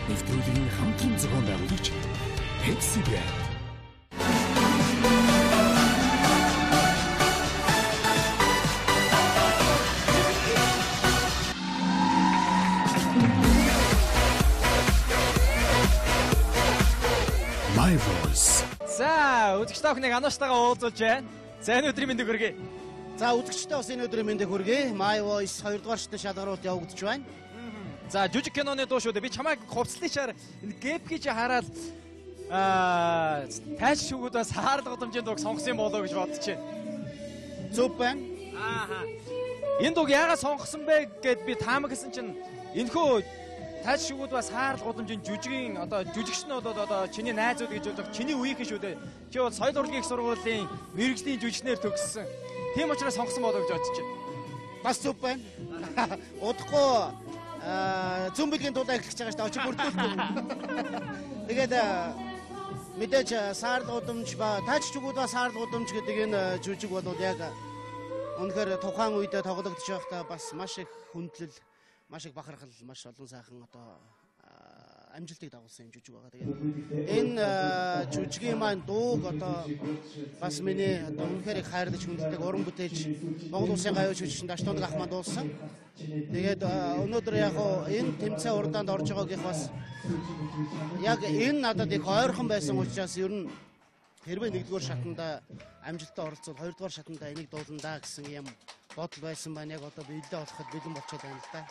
нэвтрүүлгийн хамтран зохион байгуулагч Pepsi Brand. My Voice. За, үзэгчтэй охиныг анаштайгаа уулзуулж байна. За, энэ өдрийн мэндийг хүргэе. За, үзэгчтэй бас энэ өдрийн мэндийг хүргэе. My Voice 2 дугаар шатны шалгаруулалт явагдаж байна. За, жүжиг киноны дуу шүү дээ. Би чамайг хувцлычаар энэ гэп гэж хараад тайш шүгүүд бас хаалт годомжийн дууг сонгосон юм болоо гэж бодож байна. Зөв байна. Ааха. Энэ дууг яагаад сонгосон бэ гэд би таамаг гэсэн чинь энэхүү тайш шүгүүд бас хаалт годомжийн жүжигийн одоо жүжигчнүүд одоо чиний найзууд гэж болж байгаа чиний үеийнхэн шүү дээ. Чи бол соёл урлагийн их сургуулийн мэрэгжлийн жүжигчнэр төгссөн. Тийм учраас сонгосон болоо гэж бодож байна. Бас зөв байна. Удахгүй зөмбөлгийн дулаа эхлэж байгаа шүү дээ. Очиг бүрдүүлдэг. Тэгээд мэдээж саарл гудамж ба тайч чүгүүд ба саарл гудамж гэдэг энэ жүжиг бол яг үнэхээр тухайн үедээ тоглогдож байхдаа бас маш их хүндлэл, маш их бахархал, маш олон сайхан одоо амжилтыг дагуулсан юм жүжиг байгаа. Тэгээд энэ жүжигийн маань дууг одоо бас миний одоо үнэхээр их хайрлаж хүндэлдэг уран бүтээлч Монгол Улсын гавьяа жүжигчин Даштуунг ах маань дуулсан. Тэгээд өнөөдөр яг энэ тэмцээн урдаанд орж байгаагийнх бас яг энэ надад их ойрхон байсан учраас ер нь хэрвээ нэгдүгээр шатанда амжилттай оролцвол хоёрдугаар шатанда энийг дууландаа гэсэн юм бодол байсан байна. Яг одоо биелээ болоход бэлэн болчиход байна л да.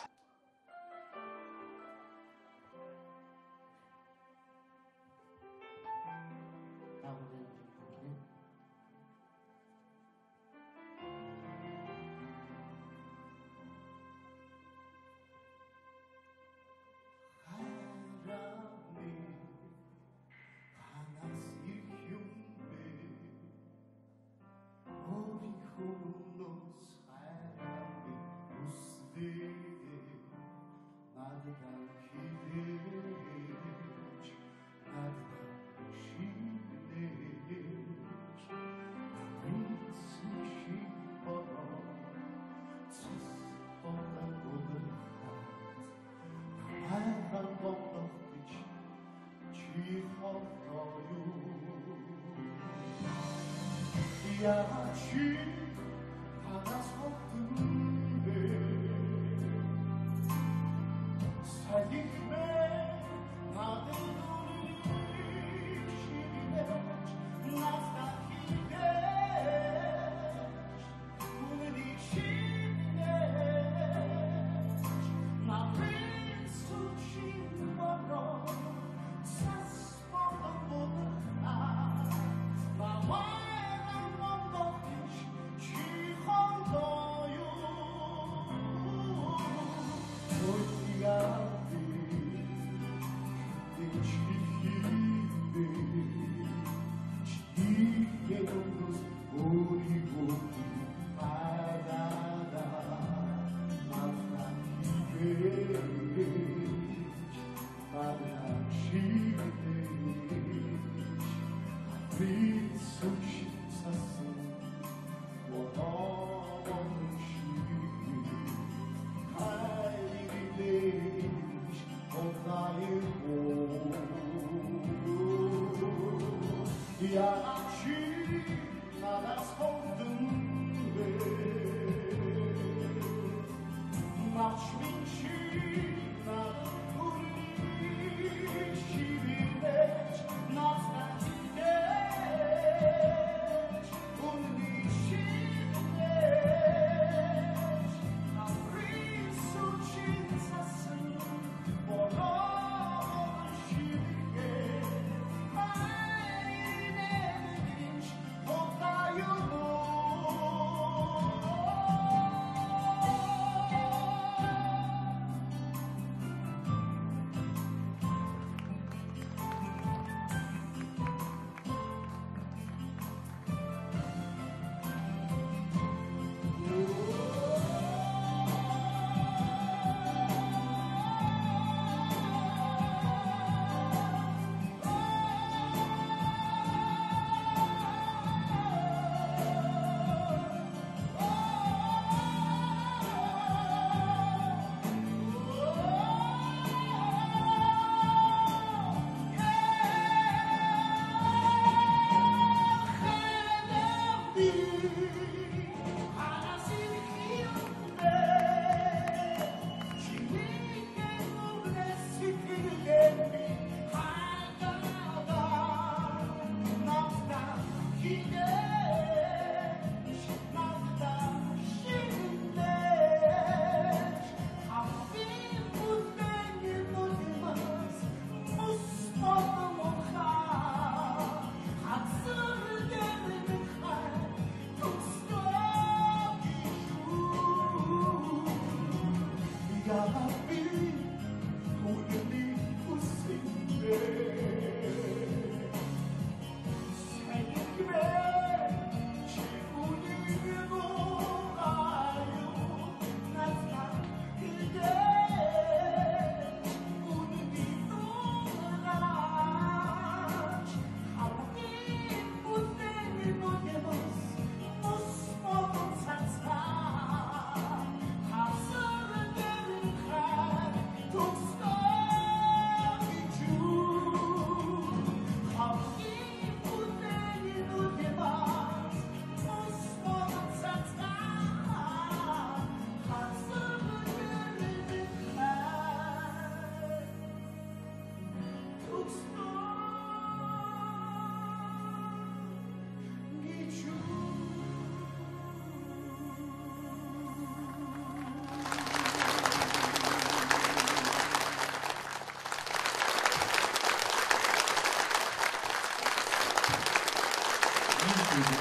Найсан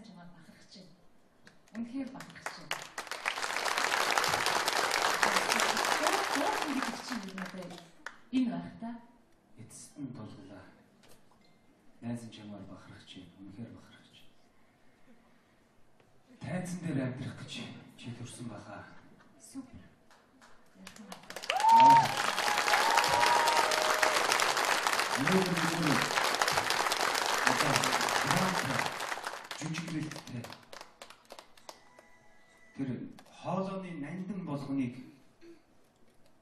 чамаар бахарх чинь. Үнэхээр бахарх чинь. Энэ байх та. Эцэст нь тулглаа. Найсан чамаар бахарх чинь. Үнэхээр бахарх чинь. Тайзан дээр амьдрах гэж чи төрсөн баха. Супер. Жүжиглэлттэй. Тэр хоолойны нандин болгоныг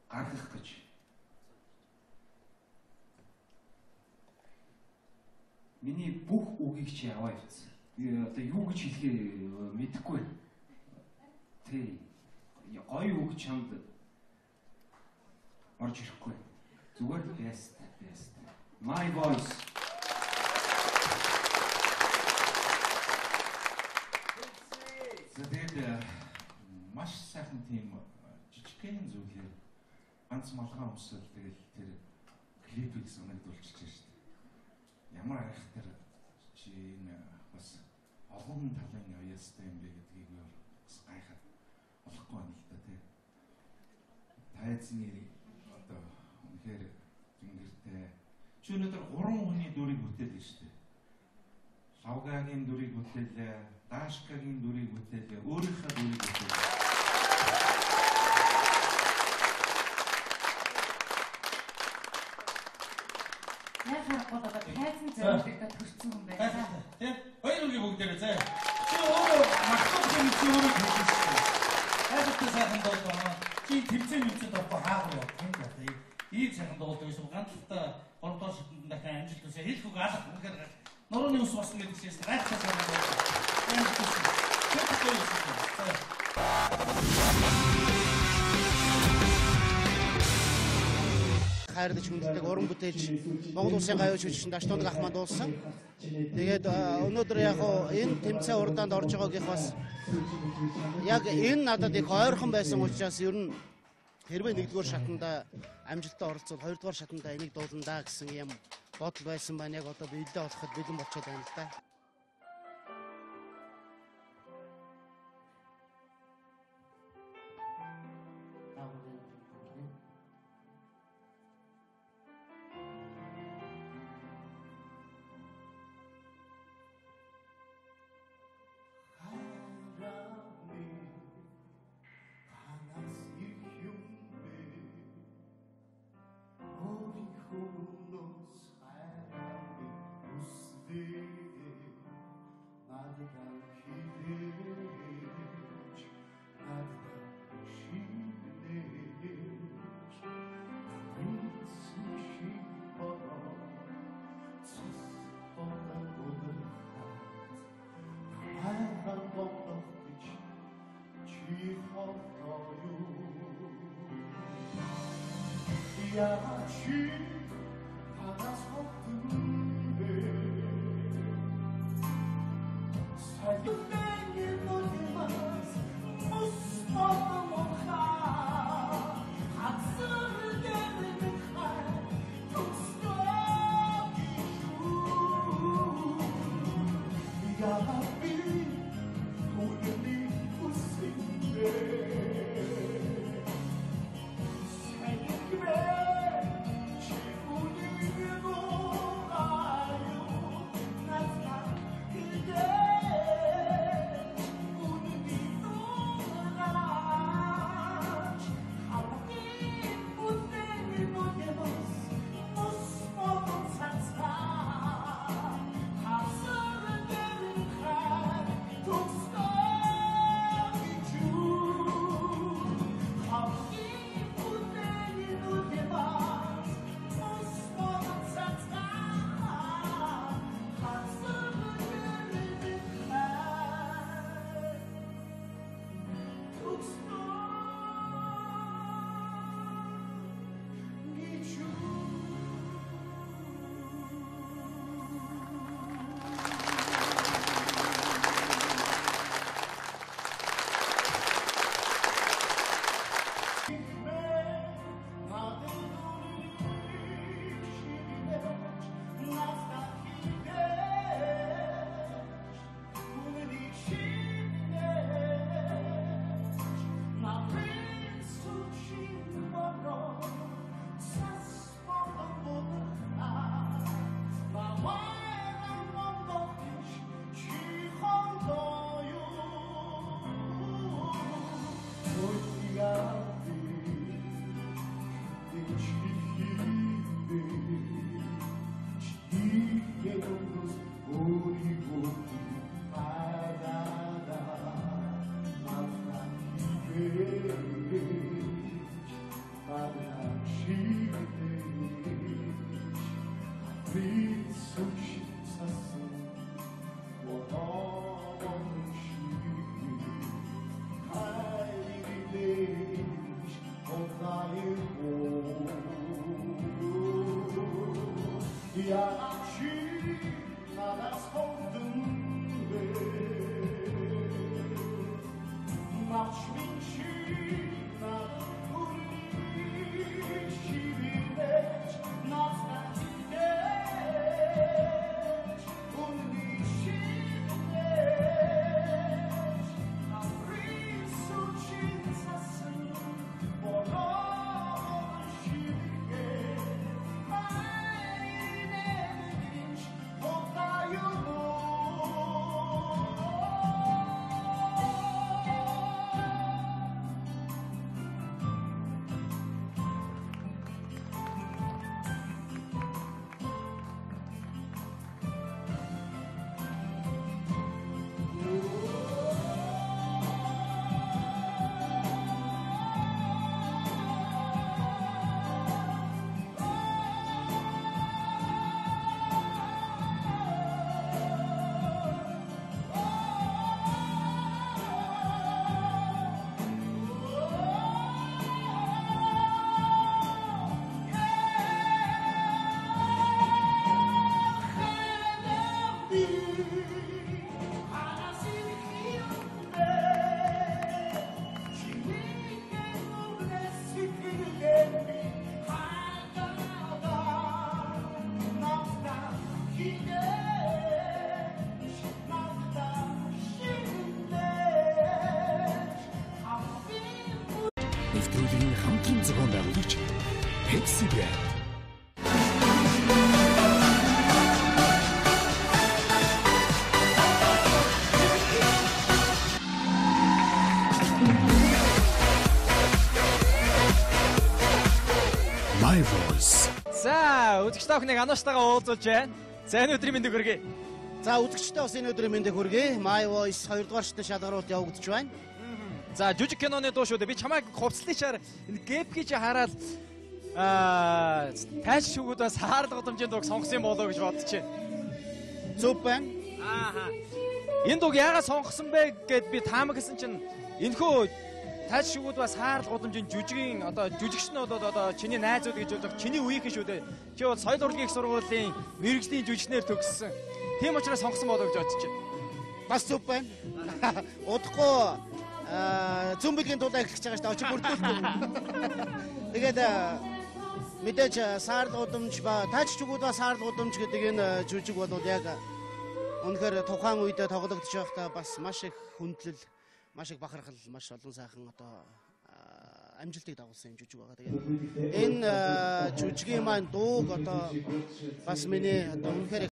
гаргах гэж. Миний бүх үгийг чи аваа явцсан. Одоо юу гэж хэлэхээ мэдэхгүй. Тэ. Гоё үг чамд орж ирэхгүй. Зүгээр best. My voice. Тэгээд маш сайхан тийм жижигхэн зүйлээр ганц малгай өмсөл тэгэл тэр клипийг санагдуулчихж шүү дээ. Ямар айхтар чи энэ бас олон талын ояастай юм бэ гэдгийг бас гайхаад болохгүй байна л да тий. Тайзны одоо үнэхээр зингэртэй. Чи өнөөдөр 3 хүний дүрийг бүтээлээ шүү дээ. Лавгагийн дүрийг бүтээлээ, Даашкагийн дүрийг бүтээлээ, өөрийнхөө дүрийг бүтээлээ. Яхаа одоо тайзан зорилгодоо төрсэн хүн байна. Тэ? Хоёр үгийн бүгдээрээ заа. Чи өөрөө магтуулсан чи өөрөө хэлсэн шүү дээ. Хайртай сайхан дуулаа. Чи тэмцээн мэдсэн дохгүй хаагүй яа. Тэнд байна. Ийм сайхан дуулдаг байсан. Ганцтай 3 дахь шатнд дахин амжилт үсэ хэлэх үг алах. Үнэхээр нурууны ус болсон гэдэг чигээс гайхаж байгаа юм байна. Хайрлаж хүнддэг уран бүтээлч Монгол Улсын гавьяа жүжигчин Даштунг ах маань дуулсан. Тэгээд өнөөдөр яг энэ тэмцээн урдаанд орж байгаагийнх бас яг энэ надад их ойрхон байсан учраас ер нь хэрвээ 1-р шатанда амжилттай оролцоод 2-р шатанда энийг дууландаа гэсэн юм бодол байсан байна. Яг одоо биелээ болоход бэлэн болчиход байна л да. Нэвтрүүлгийн хамтран зохион байгуулагч Pepsi Bear. My Voice. За, үзэгч та бүхнийг анаштайгаа уулзуулж байна. За, энэ өдрийн мэндийг хүргэе. За үзэгчдээ бас энэ өдрийн мэндийг хүргэе. My Voice 2 дугаар шатны шалгаруулалт явагдаж байна. За, жүжиг киноны дуу шүү дээ. Би чамайг хувцлынчаар энэ гэп гэж хараад тайч шүгүүд бас хаарл годомжийн дууг сонгосон болоо гэж бодож байна. Зөв байна. Ааха. Энэ дууг яагаад сонгосон бэ гэд би таамагласан чинь энэхүү тайч шүгүүд бас хаарл годомжийн жүжигийн одоо жүжигчнүүд одоо чиний найзууд гэж бодох чиний үеийнхэн шүү дээ. Чи бол соёл урлагийн их сургуулийн мэрэгжлийн жүжигчнэр төгссөн. Тийм учраас сонгосон болоо гэж бодож байна. Бас зөв байна. Удахгүй зүүн бэлгийн дулаа эхлэж байгаа шүү дээ. Очиг бүрдүүлсэн. Тэгээд мэдээж саарл удамж ба таач чүгүүд ба саарл удамж гэдэг энэ жүжиг бол яг үнэхээр тухайн үед тоглогдож байхдаа бас маш их хүндлэл, маш их бахархал, маш олон сайхан одоо амжилтыг дагуулсан юм жүжиг байгаа. Тэгээд энэ жүжигийн маань дууг одоо бас миний одоо үнэхээр